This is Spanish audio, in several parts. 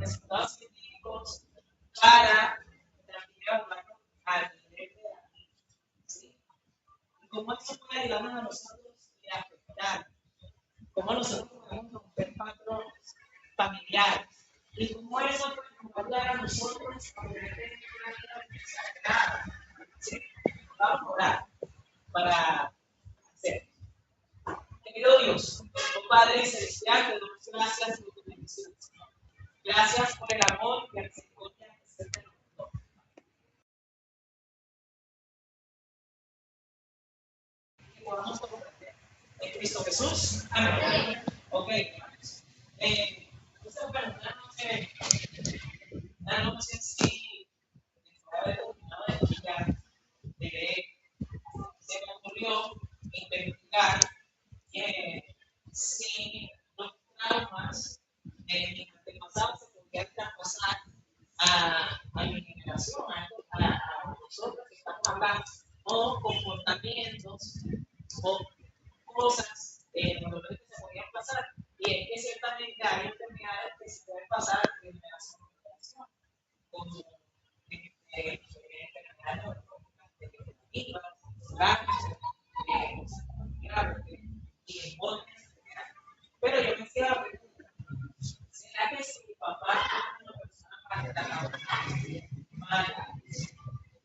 resultados científicos para también evaluarlo al nivel de la vida. ¿Sí? Y cómo eso puede ayudarnos a nosotros a afectar, cómo nosotros podemos romper patrones familiares y cómo eso nos va a ayudar a nosotros a poder tener una vida sagrada. ¿Sí? Vamos a orar para hacer. Querido Dios, oh Padre Celestial, te damos gracias por tu bendición. Gracias por el amor y la misericordia que se te da. Que podamos comprender. En Cristo Jesús. Amén. Ok. Esta pregunta no sé si haber terminado de explicar, se me ocurrió investigar si los traumas de mis antepasados se podían traspasar a mi generación, a nosotros que estamos hablando, o comportamientos o cosas normalmente se podían pasar, y es que ciertamente hay enfermedades que se pueden pasar de generación en generación, como enfermedades y pero yo me hacía la pregunta, ¿será que si mi papá es una persona mala,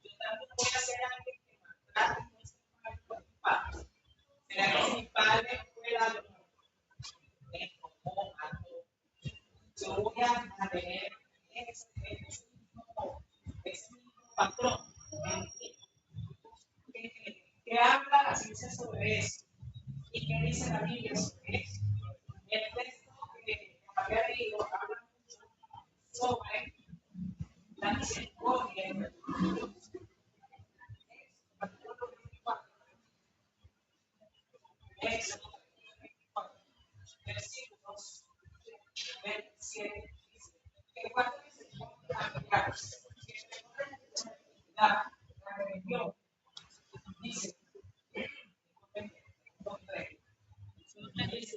yo también voy a ser alguien que maltrate y no se maltrate a mi padre? ¿Será que si mi padre fue algo yo voy a tener ese mismo patrón? ¿Qué habla la ciencia sobre eso? ¿Y qué dice la Biblia sobre eso? El texto que había leído habla mucho sobre la misericordia y el perdón. Éxodo 24, versículos 27, dice que cuando misericordia aplicarse, la religión, dice,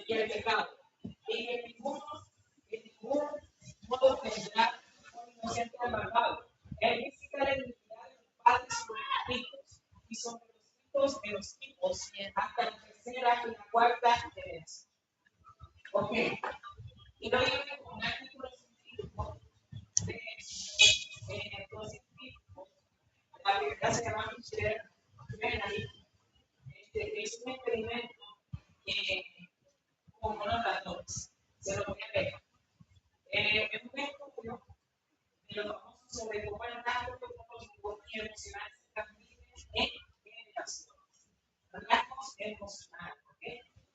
y el pecado, y en ningún modo tendrá un inocente al malvado. Él visita la iniquidad de los padres sobre los hijos y sobre los hijos de los hijos hasta la tercera y la cuarta generación. Ok, y no viene con un artículo científico de método científico. La primera se llama Michelle Benedict, que es un experimento con unos ratones. Se lo voy a leer. Es un estudio de los famosos sobre cómo el rasgo psicológico y emocional se transmiten en generaciones. Rasgos emocionales, ¿ok?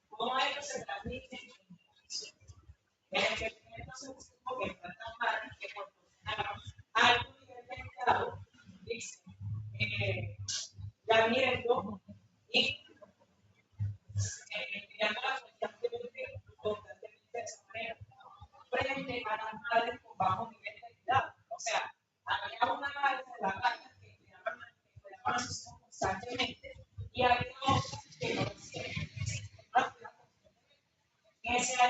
¿Cómo ellos se transmiten en generaciones? En el experimento se buscó que el tratado que proporcionaba alto nivel de estado, dice, lamiendo y mirando la constantemente de esa manera, frente a las madres con bajo nivel de cuidado. O sea, había una madre de la vaca que cuidaban a sus hijos constantemente y había otras que no hacían. Ese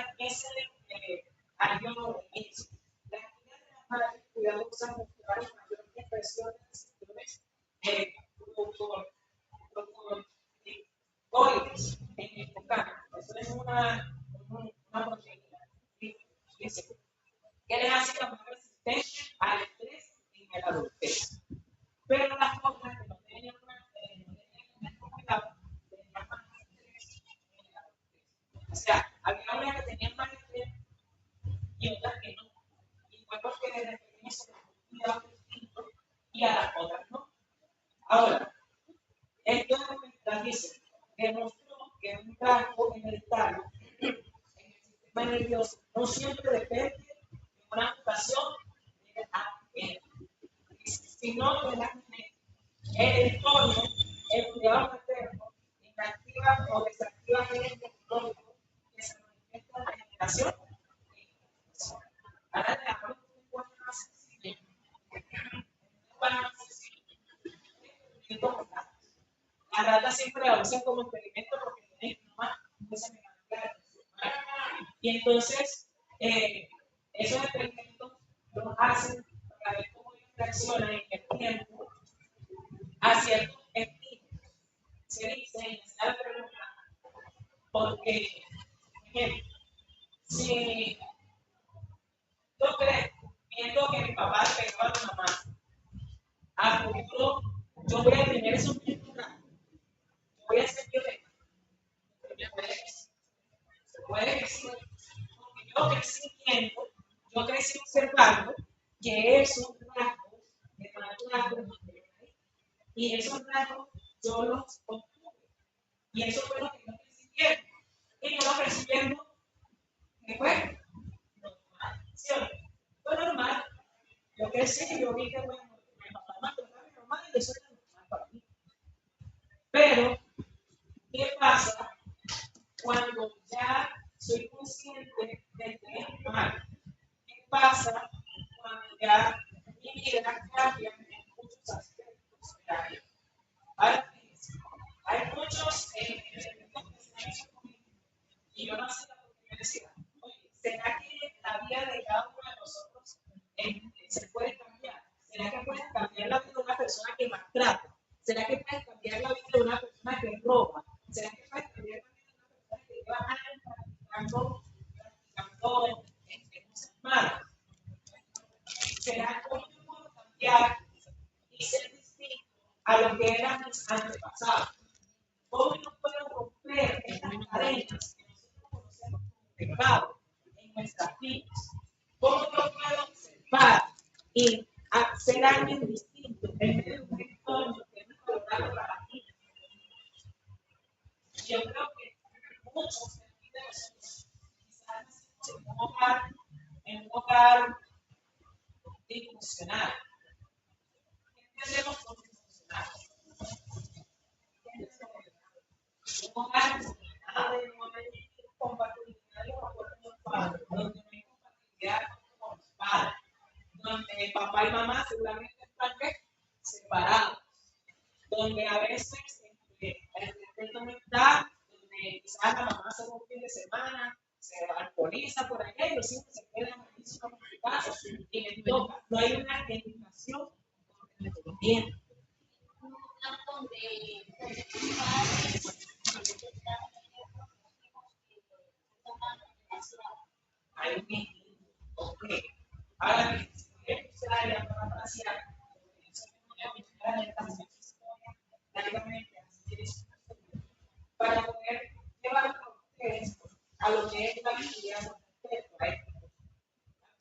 año de eso. Las actividades de las madres cuidadosas mostraron mayor expresión de las situaciones glucocorticoides en el hipocampo. Eso es una proteína. Dice que les hace más resistente al estrés en el adultez. Pero las otras que no tenían cuidado tenían más estrés en el adultez. O sea, había una que tenía más estrés y otras que no. Y cuerpos que desde pequeños se les cuidado distinto y a las otras no. Ahora, esto documental dice, demostró que un rasgo hereditario en el sistema nervioso no siempre depende de una mutación del ADN, sino de la genética. El entorno, el cuidado materno, inactiva o desactiva genes tecnológicos que se manifiestan de generación en generación. Ahora le hablamos de un lenguaje más sencillo. La rata siempre la usan como experimento porque tiene más semejante. Y entonces, esos experimentos lo hacen para ver cómo ellos reaccionan en el tiempo a ciertos estímulos. Se dice en esa pregunta, porque, por ejemplo, si yo creo, viendo que mi papá le pegaba a mi mamá, a futuro yo voy a tener esos mismos rasgos, yo voy a ser violento, puede que sí, porque yo crecí viendo, yo crecí observando que esos rasgos de maltrato y esos rasgos yo los obtuve, y eso fue lo que yo crecí viendo, y yo lo crecí viendo que fue normal, ¿sí o no? Fue normal, yo crecí, yo vi que bueno, mi papá maltrataba a mi mamá y eso era normal para mí. Pero, ¿qué pasa cuando ya soy consciente de que es normal? ¿Qué pasa cuando ya mi vida cambia en muchos aspectos? Ahora, hay muchos elementos que se han hecho conmigo y yo no sé lo que me decía. Oye, ¿será que la vida de cada uno de nosotros se puede cambiar? ¿Será que puedes cambiar la vida de una persona que maltrata? ¿Será que puedes cambiar la vida de una persona que roba? ¿Será que puedes cambiar la vida de una persona que lleva años practicando cosas malas? ¿Será cómo yo puedo cambiar y ser distinto a lo que eran mis antepasados? ¿Cómo yo puedo romper estas cadenas que nosotros conocemos como pecado en nuestras vidas? ¿Cómo yo puedo observar y hacer algo distinto en medio de un entorno que no es favorable para mí? Yo creo que muchos de nosotros quizás nacimos en un hogar disfuncional. ¿Qué entendemos por disfuncional? Un hogar disfuncional de no haber compatibilidad con los padres, donde no hay compatibilidad con los padres, donde papá y mamá seguramente están separados, donde a veces el respeto no está, donde quizás la mamá se va un fin de semana, se alcoholiza por allá y los hijos se quedan aquí en su casa y les toca. No hay una educación bien. Hay un equilibrio. Ok. Ahora bien, si usted usar la farmacia, para poder llevar a ustedes a lo que es la vida con respecto a esto.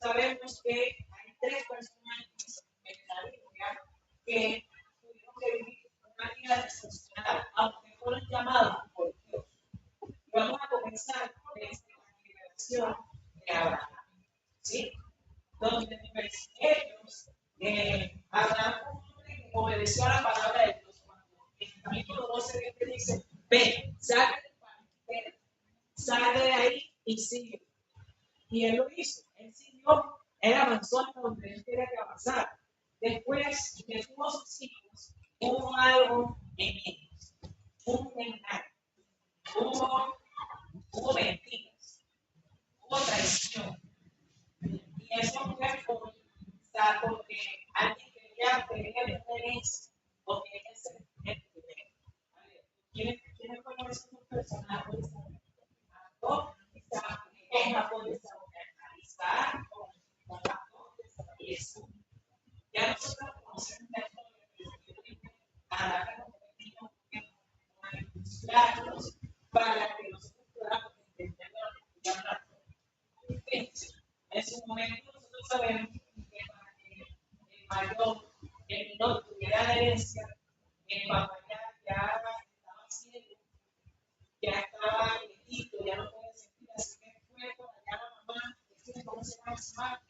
Sabemos que hay tres personajes en la Biblia que tuvieron que vivir una vida disfuncional, aunque fueron llamados por Dios. Vamos a comenzar desde la generación de Abraham, ¿sí? Donde ellos, Abraham fue un hombre que obedeció a la palabra de Dios. En el capítulo 12 de este dice, ve, sale del país, sale de ahí y sigue. Y él lo hizo, él siguió, él avanzó hasta donde él quería que avanzara. Después de tuvo sus hijos, hubo algo en ellos, un engaño, hubo mentiras, hubo traición. Y eso fue porque alguien quería tener herencia o quería ser el primero. ¿Quiénes fueron esos personajes? En la pobreza organizar con la pobreza y eso. Ya nosotros conocemos a la que nos permitimos para que nosotros podamos entender lo que llama en su momento nosotros sabemos que para que el mayor, el menor tuviera la herencia, el papá ya estaba ciego, ya estaba viejito, ya no puede sentir, así que fue por allá la mamá, ¿cómo se llama su madre?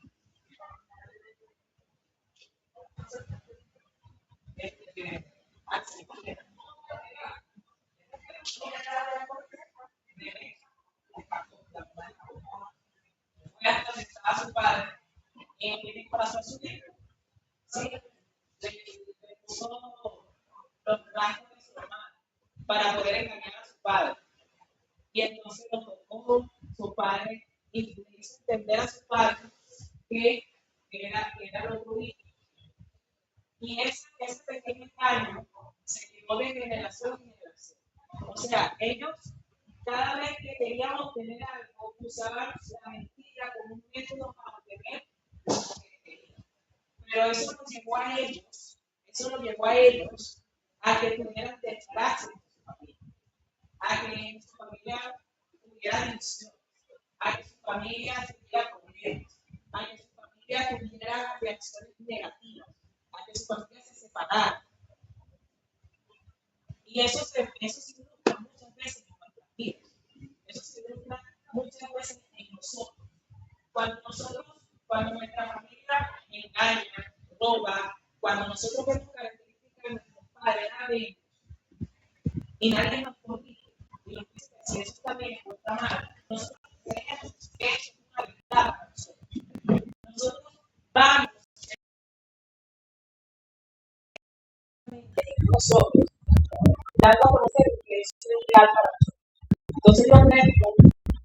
Fue hasta donde estaba su padre, y pasó a su hijo, ¿sí? Le puso los rasgos de su hermano para poder engañar a su padre. Y entonces lo tomó su padre y le hizo entender a su padre que era lo jurídico. Y ese pequeño engaño se llevó de generación en generación. O sea, ellos, cada vez que querían obtener algo, usaban la mentira como un método para obtener lo que querían. Pero eso nos llevó a ellos a que tuvieran desgracia en su familia, a que en su familia tuviera división, a que su familia tuviera problemas, a que su familia tuviera reacciones negativas, a que su familia se separara. Y eso se ilustra muchas veces en nuestras vidas. Eso se ilustra muchas veces en nosotros. Cuando nuestra familia engaña, roba, cuando nosotros vemos características de nuestros padres, y nadie nos corrige, y nos dice que si eso está bien o está mal, nosotros creemos que eso es una verdad para nosotros. Nosotros vamos nosotros dando a conocer que eso es real para nosotros. Entonces yo creo,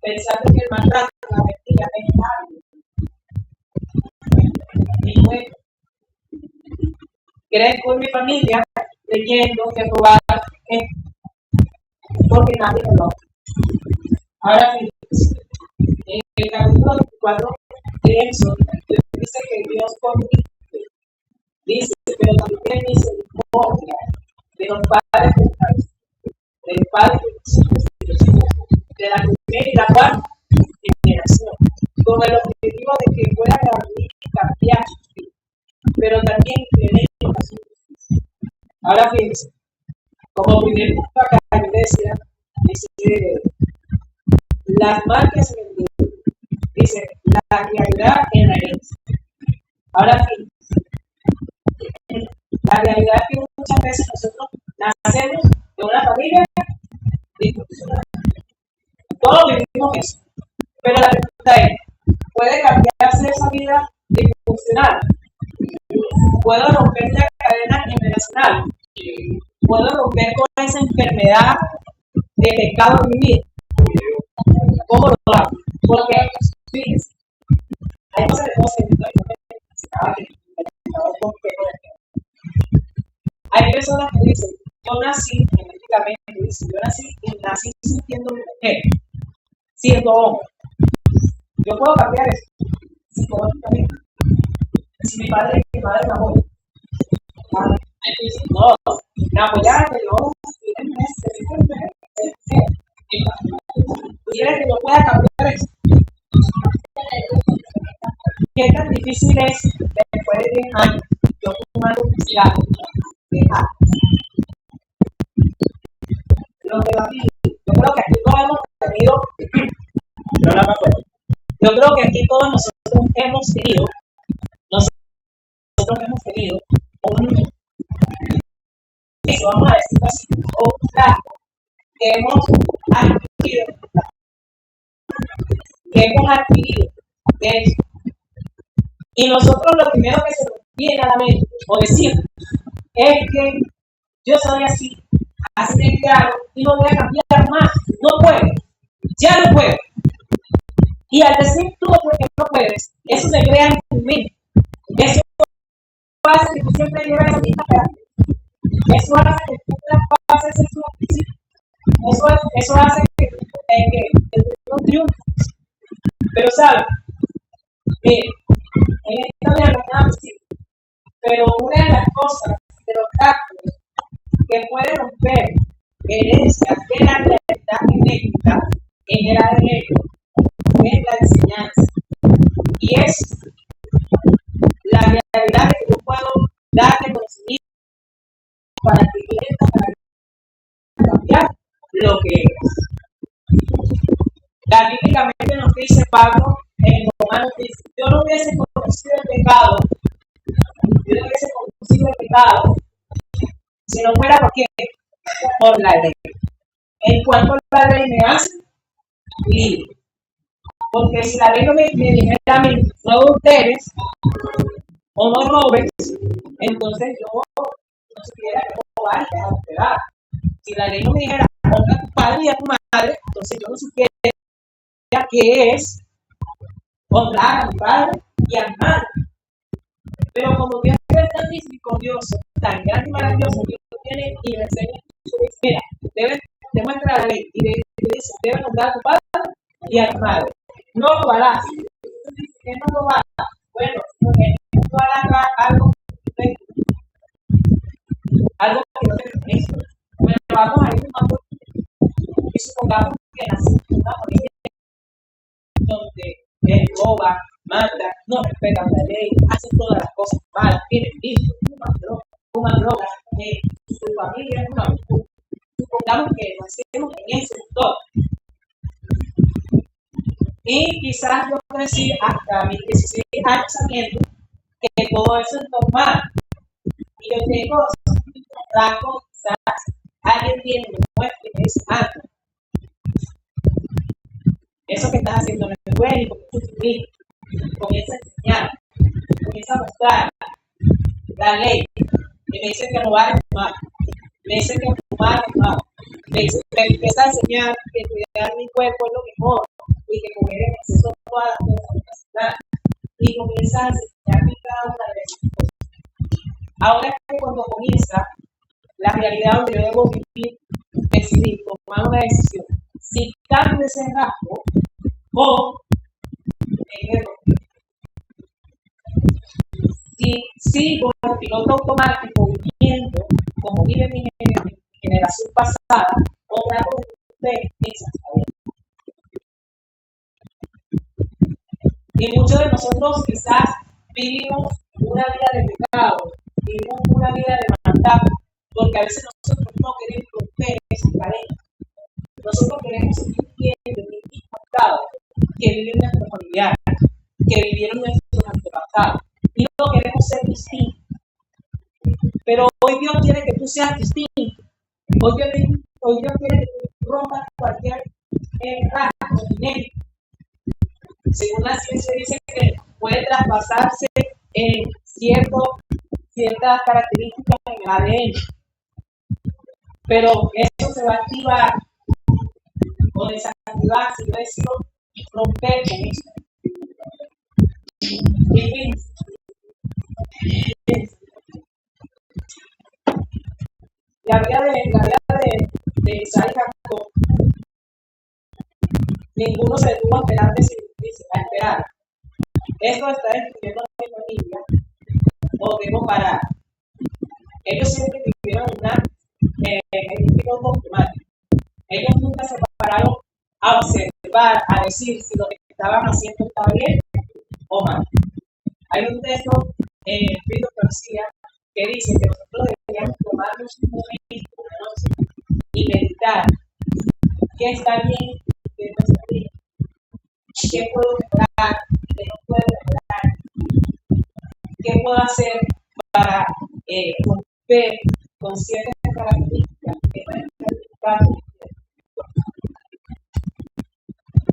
pensando que el maltrato, la mentira es algo y bueno, crezco en mi familia creyendo que robar es porque nadie me lo hace. Ahora fíjense, en el capítulo 24 de Éxodo dice que Dios corrige, dice, pero también misericordia de los padres del Padre de la primera y la cuarta generación, con el objetivo de que puedan cambiar sus vidas, pero también creer en la justicia. Ahora fíjense, como primer punto acá la iglesia dice las marcas en el dedo, dice la realidad en la herencia. Ahora fíjense, la realidad es que muchas veces nosotros nacemos de una familia disfuncional. Todos vivimos eso. Pero la pregunta es, ¿puede cambiarse esa vida disfuncional? ¿Puedo romper la cadena generacional? ¿Puedo romper con esa enfermedad de pecado en mi vida? ¿Cómo lo hago? Porque, fíjense, hay cosas de cosas hay personas que dicen, yo nací genéticamente, yo nací sintiendo mujer, siendo hombre. Yo puedo cambiar eso psicológicamente. Si mi padre y mi madre me apoyan. No, me apoyaron, yo quieres que yo pueda cambiar eso. ¿Qué tan difícil es después de 10 años yo tomar publicidad? Dejar. Lo que va a vivir. Yo creo que aquí todos hemos tenido, yo creo que aquí todos nosotros hemos tenido un, vamos a decirlo así, un trato que hemos adquirido de eso. Y nosotros lo primero que se nos viene a la mente o decir es que yo soy así de claro y no voy a cambiar más, no puedo, ya no puedo. Y al decir tú no puedes, eso se crea en tu mente. Eso hace que tú siempre lleves esa misma práctica. Eso hace que tú traspases ese principio. Eso hace que no triunfes. Pero sabes, en esta vida no es nada posible. Pero una de las cosas, de los actos que puede romper herencias de la realidad genética en el ADN es la enseñanza. Y es la realidad de que yo puedo darle conocimiento para que cambiar lo que es. Bíblicamente nos dice Pablo en Romanos, dice, yo no hubiese conocido el pecado, si no fuera por la ley. En cuanto la ley me hace libre. Porque si la ley no me dijera a mí, no adulteres o no robes, entonces yo no supiera que robar y adulterar. Si la ley no me dijera, honra a tu padre y a tu madre, entonces yo no supiera qué es honrar a mi padre y a mi madre. Pero como Dios es tan misericordioso, tan grande y maravilloso, Dios viene y le enseña, mira, demuestra la ley y le dice, debes honrar a tu padre y a tu madre. No robarás. ¿Qué no robarás? Bueno, porque tú harás algo que no te pertenece. Bueno, vamos a ir más poquito. Y supongamos que nací en una familia donde roba, mata, no respetan la ley, hacen todas las cosas malas, tienen vicio, fuman drogas, su familia es una locura. Supongamos que nacemos en ese sector. Y quizás yo crecí hasta mis 16 años sabiendo que todo eso es normal. Y yo tengo rasgos, quizás alguien tiene me muestra y me dice, eso que estás haciendo no es bueno, y comienza a enseñar, comienza a mostrar la ley. Y me dice que robar es malo, me dice que fumar es malo, me empieza a enseñar que cuidar mi cuerpo es lo mejor y que comer en exceso todas las cosas y comienza a enseñarme cada una de esas cosas. Ahora es que cuando comienza la realidad donde yo debo vivir, decidir, tomar una decisión, si cambio ese rasgo o en el si sigo el piloto automático viviendo como vive mi generación pasada, o trato de cumplir esas tareas. Y muchos de nosotros quizás vivimos una vida de pecado, vivimos una vida de maldad, porque a veces nosotros no queremos romper esas cadenas. Nosotros queremos seguir viviendo el mismo pecado que viven nuestros familiares, que vivieron nuestros antepasados. Y no queremos ser distintos. Pero hoy Dios quiere que tú seas distinto. Hoy Dios quiere que tú rompas cualquier rasgo genético. Según la ciencia dice que puede traspasarse en ciertas características en el ADN. Pero eso se va a activar o desactivar, si yo decido romper con eso. La vida de Isaac y Jacob, ninguno se detuvo a esperar. Esto está destruyendo a mi familia, o debo parar. Ellos siempre vivieron un piloto automático. Ellos nunca se pararon a observar, a decir si lo que estaban haciendo estaba bien o mal. Hay un texto en el Espíritu García que dice que nosotros deberíamos tomarnos un momento, una noche, y meditar qué está bien y qué no está bien, qué puedo mejorar y qué no puedo mejorar, qué puedo hacer para romper con ciertas características que pueden perjudicar.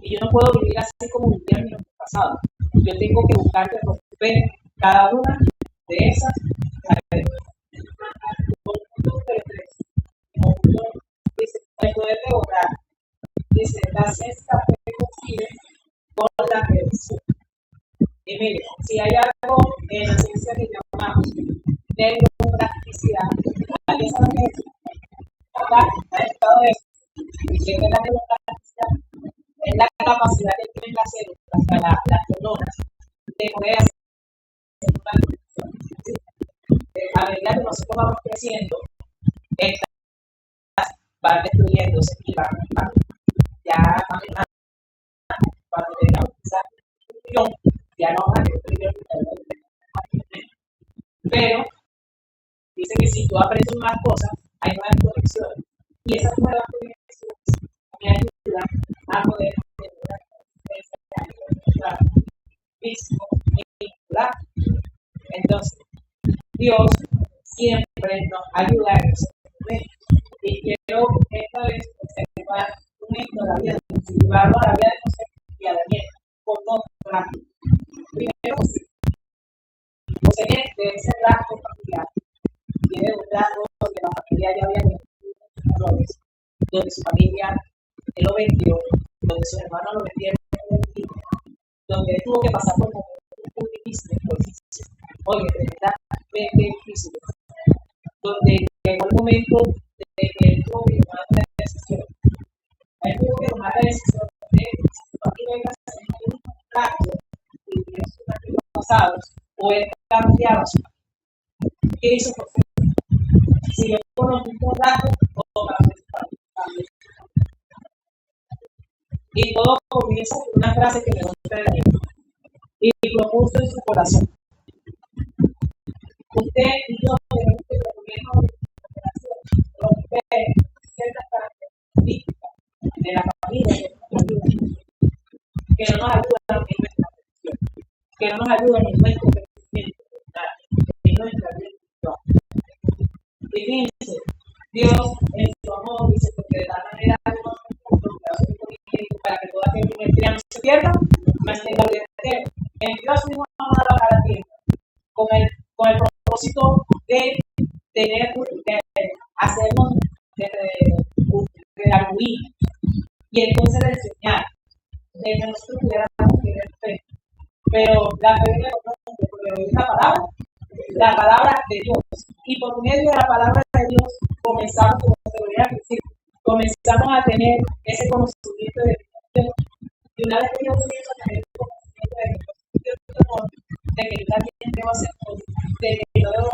Y yo no puedo vivir así como vivía en el pasado. Yo tengo que buscar que romper cada una de esas características. Dice, el poder de obrar. Dice, la ciencia coincide con la predicción. Y mire, si hay algo en la ciencia que llamamos neuroplasticidad, ¿alguien sabe qué es? Acá ha estado eso. ¿Y qué es la neuroplasticidad? Es la capacidad que tienen las células, las neuronas, de poder hacer una conexión. ¿Sí? A medida que nosotros vamos creciendo, estas van destruyéndose y van ya cuando tengamos quizás un millón, ya no van a destruir. Pero dice que si tú aprendes más cosas, hay nuevas conexiones. Y esas nuevas conexiones me ayudan a poder mejorar físico y vincular. Entonces, Dios siempre nos ayuda en esos momentos. Y quiero esta vez observar un ejemplo de la vida de José, llevarlo a la vida de José y a Daniel por dos rasgos. Primero, José de ese rasgo familiar tiene un rasgo donde la familia ya había cometido errores, donde su familia él lo vendió, donde sus hermanos lo vendieron, donde él tuvo que pasar por momentos muy difíciles, oye, tremendamente difícil, donde llegó el momento de que él tuvo que tomar una decisión. Él tuvo que tomar la decisión de si tú aquí vengas a hacer un contrato y tienes sus antepasados, o él cambiaba su vida. ¿Qué hizo José? Si yo conozco un contrato, o cambió su vida. Y todo comienza con una frase que me gusta de Dios. Y propuso en su corazón. Usted y yo tenemos que proponernos romper ciertas características de la familia que no nos ayudan en nuestra profesión, que no nos ayudan en nuestro crecimiento en nuestra vida espiritual. Y fíjense, Dios en su amor dice, porque de tal manera para que toda aquel que me no se pierda, mas tenga vida eterna. En Dios mismo nos ha dado cada tiempo con el propósito de tener, hacernos redarguir y entonces de enseñar, de que nosotros pudiéramos tener fe. Pero la fe viene de la palabra de Dios. Y por medio de la palabra de Dios comenzamos, como se debería decir, comenzamos a tener ese conocimiento de Dios. Y una vez que yo comienzo a tener el conocimiento de Dios, de que yo también debo hacer cosas, de que yo debo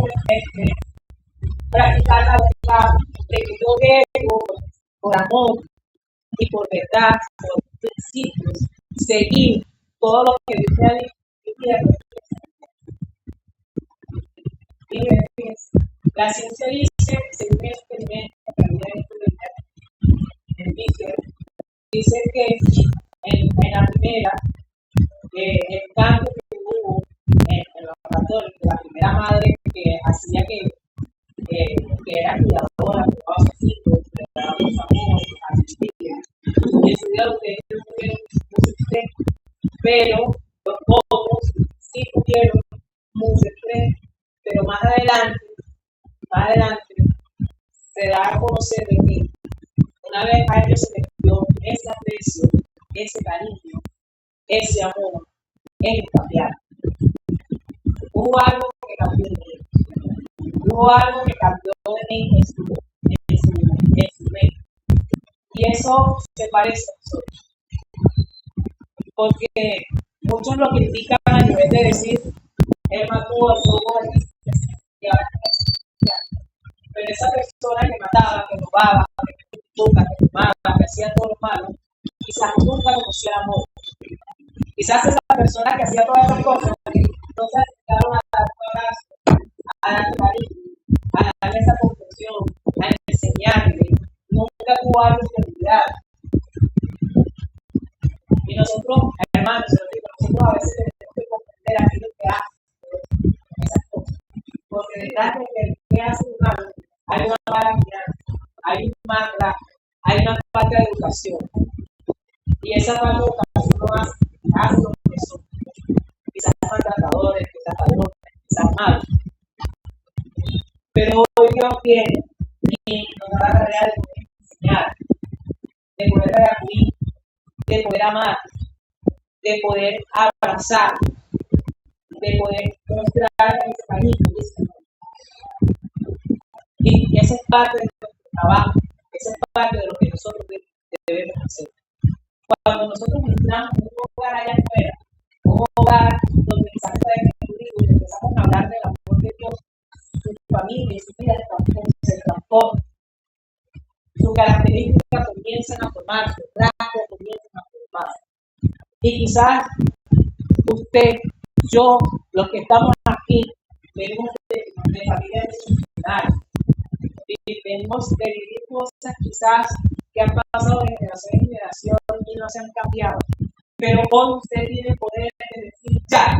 practicar la verdad, de que yo debo, por amor y por verdad, por principios, seguir todo lo que Dios me ha dicho. La ciencia dice, según el experimento dice que en la primera, el cambio que hubo en los laboratorios, la primera madre que hacía que era cuidadora, cuidaba a sus hijos, cuidaba a sus amigos, asistía, y estudiaba lo que ellos tuvieron mucho estrés, pero los otros sí tuvieron mucho estrés, pero más adelante se da a conocer de que una vez a ellos se les dio ese aprecio, ese cariño, ese amor, ellos cambiaron. Hubo algo que cambió en ellos. Hubo algo que cambió en su mente. Y eso se parece a nosotros. Porque muchos lo critican a nivel de decir, él mató a todos y ahora pero esa persona que mataba, que robaba, que fumaba, que hacía todo lo malo, quizás nunca conoció el amor. Quizás esa persona que hacía todas esas cosas no se acercaron a dar un abrazo, a dar cariño, a darle esa comprensión, a enseñarle. Nunca tuvo algo de seguridad. Y nosotros, hermanos, nosotros a veces tenemos que comprender aquello que hace esas cosas. Porque detrás de que hace un malo, hay una mala crianza, hay un mal trato, hay una falta de educación. Y esa falta de educación no hace lo que son. Quizás maltratadores, quizás ladrones, quizás malos. Pero hoy Dios viene y nos da la tarea de poder enseñar, de poder redarguir, de poder amar, de poder abrazar, de poder mostrar ese cariño y ese amor. Y esa es parte de nuestro trabajo, esa es parte de lo que nosotros debemos hacer. Cuando nosotros entramos en un hogar allá afuera, un hogar donde quizás está descubierto y empezamos a hablar del amor de Dios, su familia y su vida se transforma. Sus características comienzan a formar, sus rasgos comienzan a formar. Y quizás usted, yo, los que estamos aquí, venimos de familias disfuncionales. Y venimos de vivir cosas quizás que han pasado de generación en generación y no se han cambiado. Pero hoy usted tiene el poder de decir ya.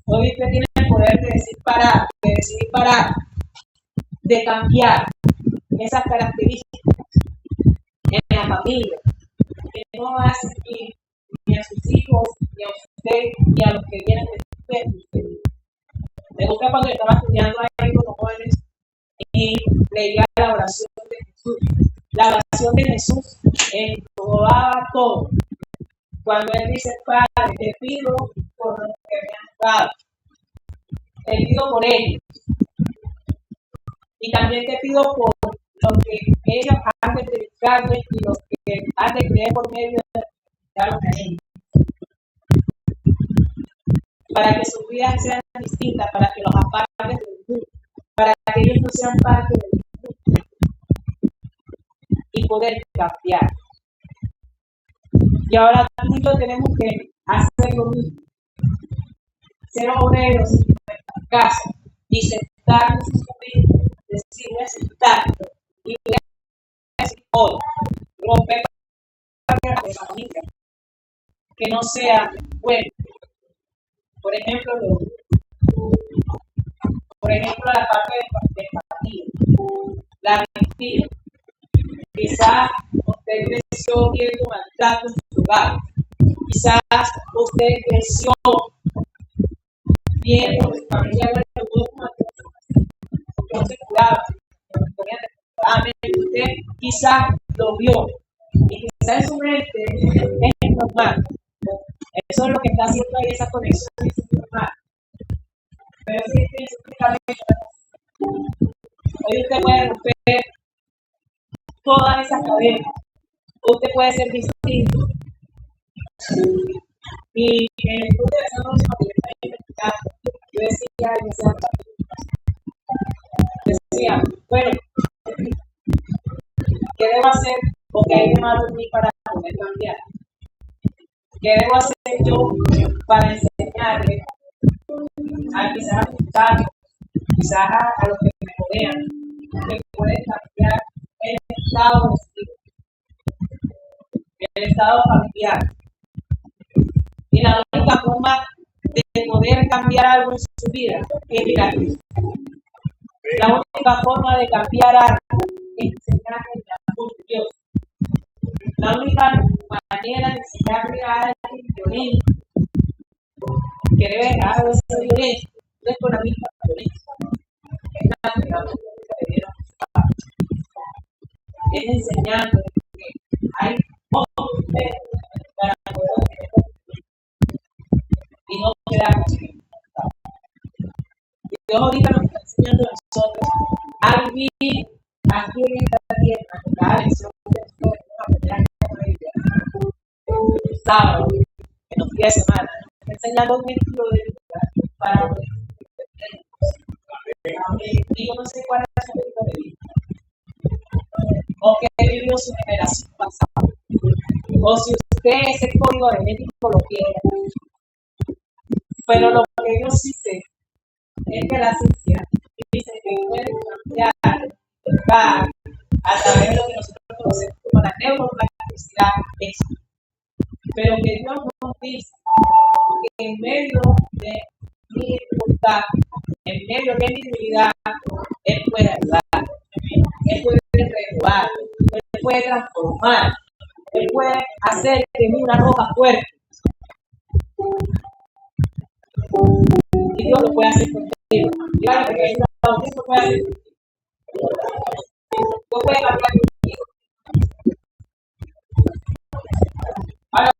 Hoy usted tiene el poder de decir parar, de decidir parar, de cambiar esas características en la familia, que no va a servir ni a sus hijos, ni a usted, ni a los que vienen de usted. Me gusta cuando yo estaba estudiando ahí como jóvenes y leía la oración de Jesús. La oración de Jesús englobaba todo. Cuando él dice, Padre, te pido por lo que me has dado. te pido por ellos. Y también te pido por los que ellos han de predicarles y los que han de creer por medio de los ellos. Para que sus vidas sean distintas, para que los apartes del mundo, para que ellos no sean parte del mundo y poder cambiar. Y ahora tú y yo tenemos que hacer lo mismo, ser obreros en nuestra casa y sentarnos en su vida, decirle sentarnos y decir hoy, romper barreras de la familia, que no sea bueno. Por ejemplo, la parte de familia, la mentira. Quizás usted creció viendo maltrato en su hogar. Quizás usted creció viendo que su familia no tuvo porque no se curaba. Usted quizás lo vio. Y quizás en su mente es normal. Eso es lo que está haciendo ahí, esa conexión es normal. Pero si hoy usted puede romper todas esas cadenas. Usted puede ser distinto. Y en el estudio de esa noche, cuando yo decía, bueno, ¿qué debo hacer? Porque hay de malo en mí para poder cambiar. ¿Qué debo hacer yo para enseñarle a quizás a mis padres, quizás a los que me rodean, que pueden cambiar el estado de su vida, el estado familiar? Y la única forma de poder cambiar algo en su vida es mirar. La única forma de cambiar algo es enseñarle el amor de Dios. La única manera de enseñarle a alguien violento que debe dejar de ser violento no es con la misma violencia. Es enseñando que hay otros medios para poder y no quedarnos en el pasado. Dios ahorita nos está enseñando a nosotros a vivir aquí en esta tierra, con cada lección que nosotros aprendemos el sábado, en los días de semana, enseñando un estilo de vida para poder vivir. Y yo no sé cuál es su estilo de vida, o que vivió su generación pasada, o si usted ese código genético lo quiere. Pero lo que yo sí sé es que la ciencia dice que puede cambiar a través de lo que nosotros conocemos como la neuroplasticidad. Pero que Dios nos dice que en medio de mi dificultad, en medio de mi debilidad, Él puede ayudar, Él puede renovar, Él puede transformar, Él puede hacer de mí una roca fuerte. Y Dios lo puede hacer contigo. Claro que Dios lo puede hacer contigo. Dios puede cambiar contigo. Ahora,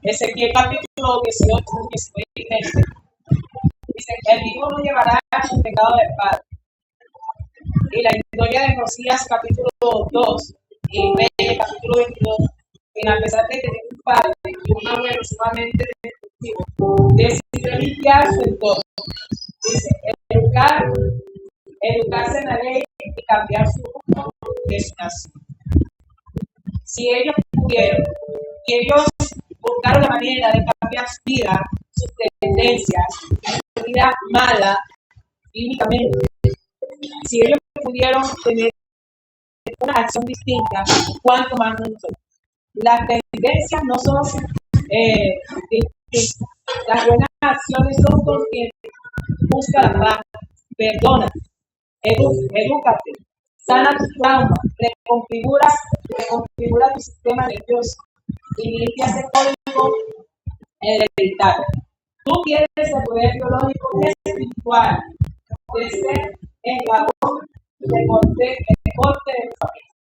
Ezequiel capítulo 18, 19 y 20. Dice, el hijo no llevará el pecado del padre. Y la historia de Josías capítulo 2 y Reyes capítulo 22, en a pesar de tener un padre y un abuelo sumamente destructivo, decidió limpiar su entorno. Dice, educarse en la ley y cambiar su rumbo de su nación. Si ellos pudieron, y ellos buscaron la manera de cambiar su vida, sus tendencias, su vida mala, químicamente, si ellos pudieron tener una acción distinta, ¿cuánto más nosotros? Las tendencias no son distintas. Las buenas acciones son conscientes. Busca la paz, perdona, edúcate, sana tus traumas, reconfigura tu sistema nervioso y limpia ese código hereditario. Tú quieres el poder biológico y espiritual de ser el labor de corte de tu familia.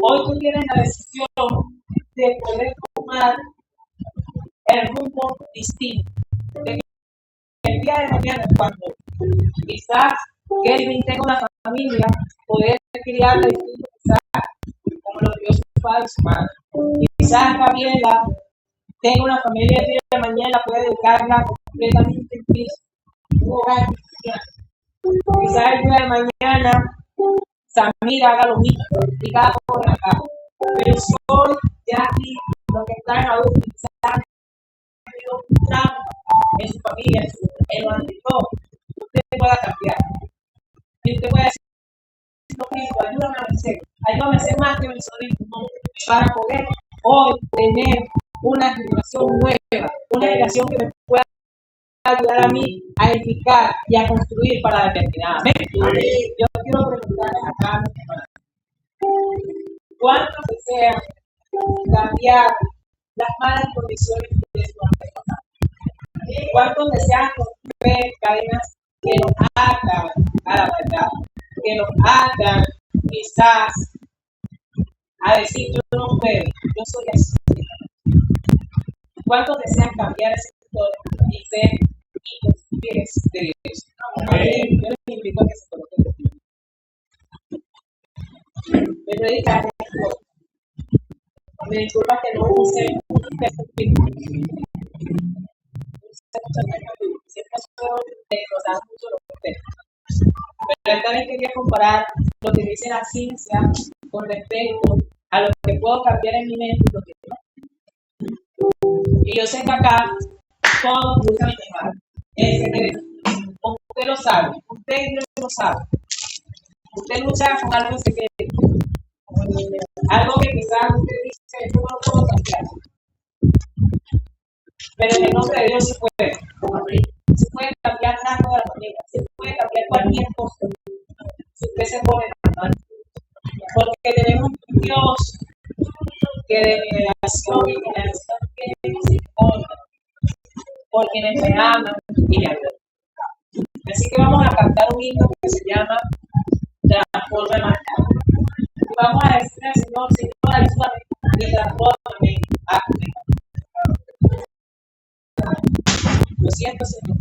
Hoy tú tienes la decisión de poder tomar el rumbo distinto. De el día de mañana, cuando quizás Kelvin tenga una familia, poder criarla distinto, quizás como lo crió su padre y su madre. Quizás Gabriela tenga una familia el día de mañana, puede dedicarla completamente en Cristo, un hogar cristiano. Quizás el día de mañana Samira haga lo mismo, diga por acá. Pero si hoy ya aquí los que están adultos quizás un trauma en su familia, en lo anterior, usted pueda cambiar. Y usted puede decir, Cristo, ayúdame a ser más que vencedor en tu nombre, para poder hoy tener una generación nueva, una generación que me pueda ayudar a mí a edificar y a construir para la eternidad. Amén. Yo quiero preguntarles acá, ¿cuántos desean cambiar las malas condiciones de su antepasado? ¿Cuántos desean romper cadenas que nos atan a la verdad? Que nos atan quizás a decir yo no puedo, yo soy así. ¿Cuántos desean cambiar ese sector y ser hijos fieles de Dios? Yo les invito a que se coloquen de pie. Me predicaré. Me disculpa que no use un perspectiva. Siempre suelo desglosar mucho los temas. Pero esta vez quería comparar lo que dice la ciencia con respecto a lo que puedo cambiar en mi mente y lo que no. Y yo sé que acá todos buscan mejorar. Es secreto. Usted lo sabe. Usted y Dios lo sabe. Usted lucha con algo secreto. Algo que quizás usted dice, yo no lo puedo cambiar. Pero en el nombre de Dios se puede. Se puede cambiar algo de la familia. Se puede cambiar cualquier cosa. Si usted se pone en las manos. Porque tenemos un Dios que de generación en generación tiene misericordia por quienes me aman y me adoran. Así que vamos a cantar un himno que se llama Transforma Marcado. Y vamos a decirle al Señor, Señor, ayúdame y transfórmame a tu vida. Lo siento, Señor.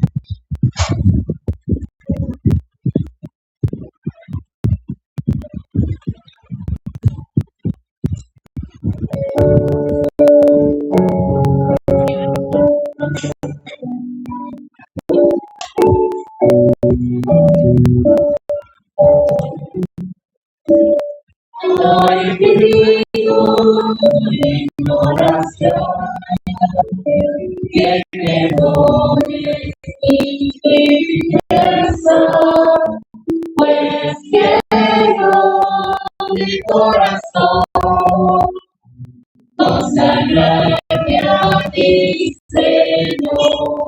Hoy pido en oración que me dones mi fuerza, pues quiero mi corazón consagrarme a ti, Señor.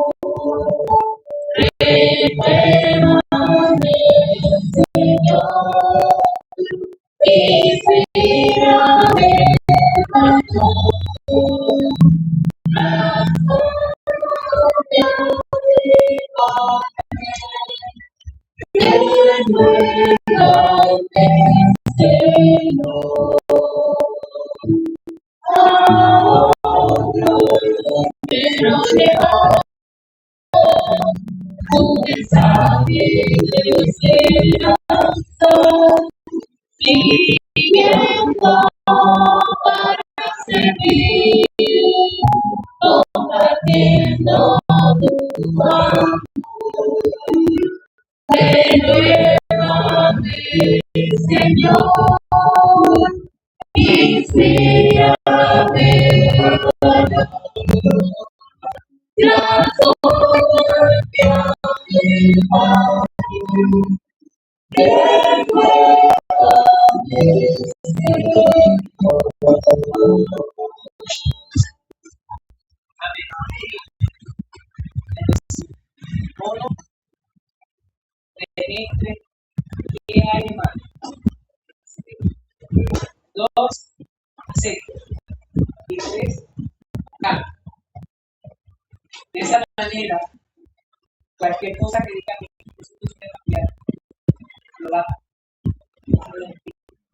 Renuévame, Señor. Inspírame a tu quiero llevar tu mensaje de esperanza, viviendo para servir, compartiendo tu amor. Renuévame, Señor, inspírame para penetre y animal. 2, aceite. Y 3, calma. De esa manera Cualquier cosa que diga que Jesús quiere cambiar, lo va a cambiar.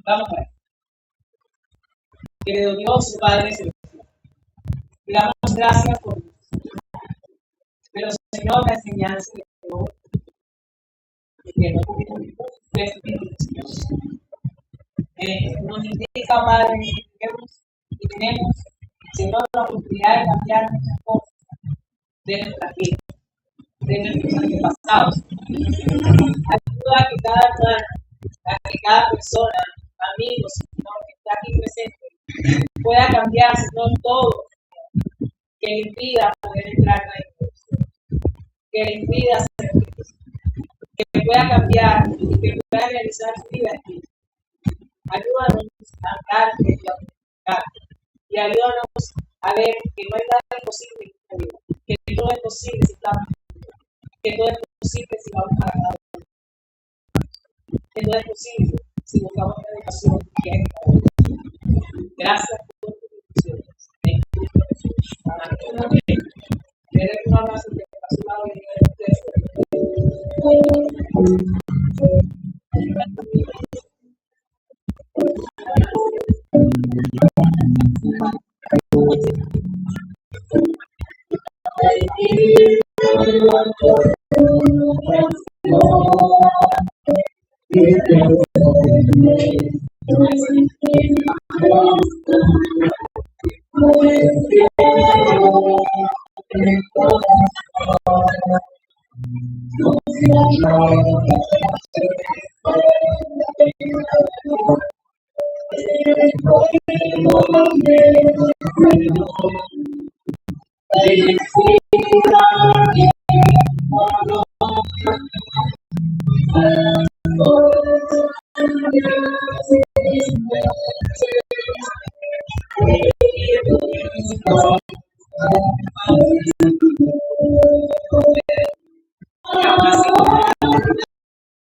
Vamos a ver. Querido Dios, Padre Celestial, te damos gracias por Dios. Pero Señor, la enseñanza de hoy, que no nos indica, Padre, que tenemos, Señor, la oportunidad de cambiar muchas cosas de nuestra vida, de nuestros antepasados. Ayuda a que cada hermano, a que cada persona, amigos, Señor, que está aquí presente, pueda cambiar, Señor, todo que le impida poder entrar en la iglesia, que le impida ser feliz, que pueda cambiar y que pueda realizar su vida aquí. Ayúdanos a andarte y a practicar. Y ayúdanos a ver que no hay nada imposible en esta vida, que todo es posible si estamos, que todo es posible si vamos a la casa, que todo es posible si buscamos la educación que hay en cada vida. Gracias por tu bendición. En Cristo Jesús. Amén. Le doy un abrazo que a su lado y de ustedes.